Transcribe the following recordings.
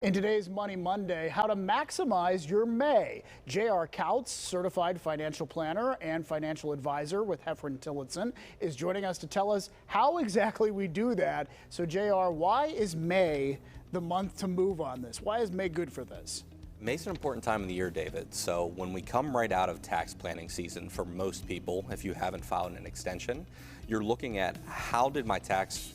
In today's Money Monday, how to maximize your May. J.R. Kautz, certified financial planner and financial advisor with Hefren-Tillotson, is joining us to tell us how exactly we do that. So, J.R., why is May the month to move on this? Why is May good for this? May's an important time of the year, David. So when we come right out of tax planning season, for most people, if you haven't filed an extension, you're looking at how did my taxes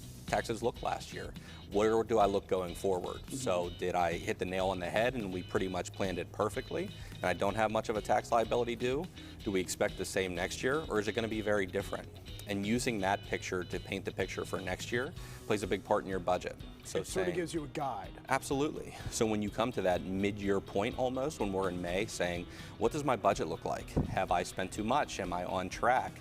look last year? Where do I look going forward? So did I hit the nail on the head and we pretty much planned it perfectly and I don't have much of a tax liability due? Do we expect the same next year, or is it going to be very different? And using that picture to paint the picture for next year plays a big part in your budget. So it sort of gives you a guide. Absolutely. So when you come to that mid-year point almost, when we're in May, saying, what does my budget look like? Have I spent too much? Am I on track?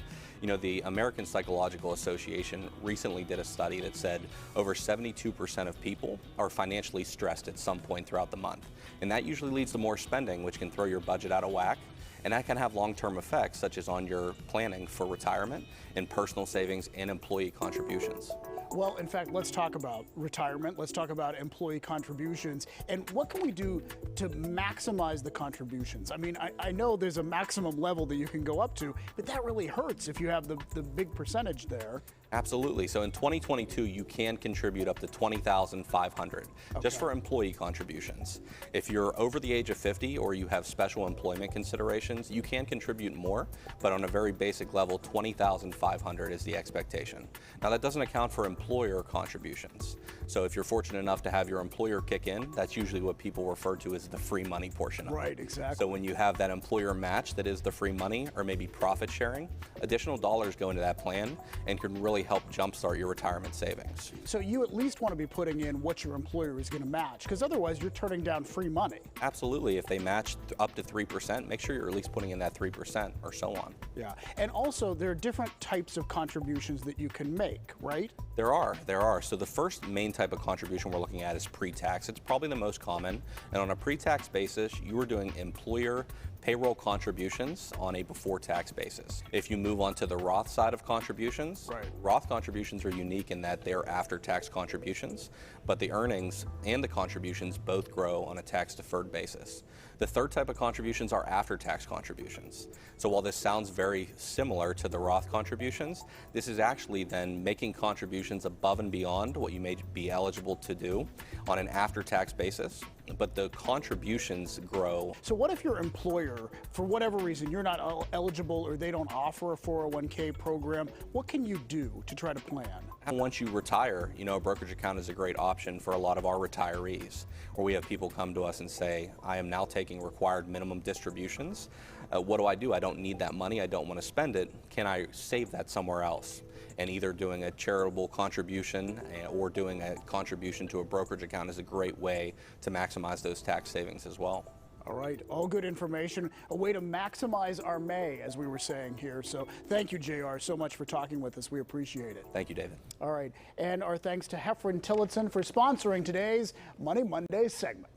You know, the American Psychological Association recently did a study that said over 72% of people are financially stressed at some point throughout the month. And that usually leads to more spending, which can throw your budget out of whack. And that can have long-term effects, such as on your planning for retirement and personal savings and employee contributions. Well, in fact, let's talk about retirement. Let's talk about employee contributions. And what can we do to maximize the contributions? I mean, I know there's a maximum level that you can go up to, but that really hurts if you have the big percentage there. Absolutely. So in 2022, you can contribute up to $20,500 just for employee contributions. If you're over the age of 50 or you have special employment considerations, you can contribute more, but on a very basic level, $20,500 is the expectation. Now that doesn't account for employer contributions. So if you're fortunate enough to have your employer kick in, that's usually what people refer to as the free money portion of it. Right, exactly. So when you have that employer match that is the free money or maybe profit sharing, additional dollars go into that plan and can really help jumpstart your retirement savings. So you at least want to be putting in what your employer is going to match, because otherwise you're turning down free money. Absolutely. If they match up to 3%, make sure you're at least putting in that 3% or so on. Yeah. And also there are different types of contributions that you can make, right? There are. So the first main type of contribution we're looking at is pre-tax. It's probably the most common. And on a pre-tax basis, you are doing employer payroll contributions on a before-tax basis. If you move on to the Roth side of contributions, Roth contributions are unique in that they're after-tax contributions, but the earnings and the contributions both grow on a tax-deferred basis. The third type of contributions are after-tax contributions. So while this sounds very similar to the Roth contributions, this is actually then making contributions above and beyond what you may be eligible to do on an after-tax basis, but the contributions grow. So what if your employer, for whatever reason, you're not eligible or they don't offer a 401k program? What can you do to try to plan? And once you retire, you know, a brokerage account is a great option for a lot of our retirees, where we have people come to us and say, I am now taking required minimum distributions. What do? I don't need that money. I don't want to spend it. Can I save that somewhere else? And either doing a charitable contribution or doing a contribution to a brokerage account is a great way to maximize those tax savings as well. All right, all good information, a way to maximize our May, as we were saying here. So thank you, JR, so much for talking with us. We appreciate it. Thank you, David. All right, and our thanks to Hefren-Tillotson for sponsoring today's Money Monday segment.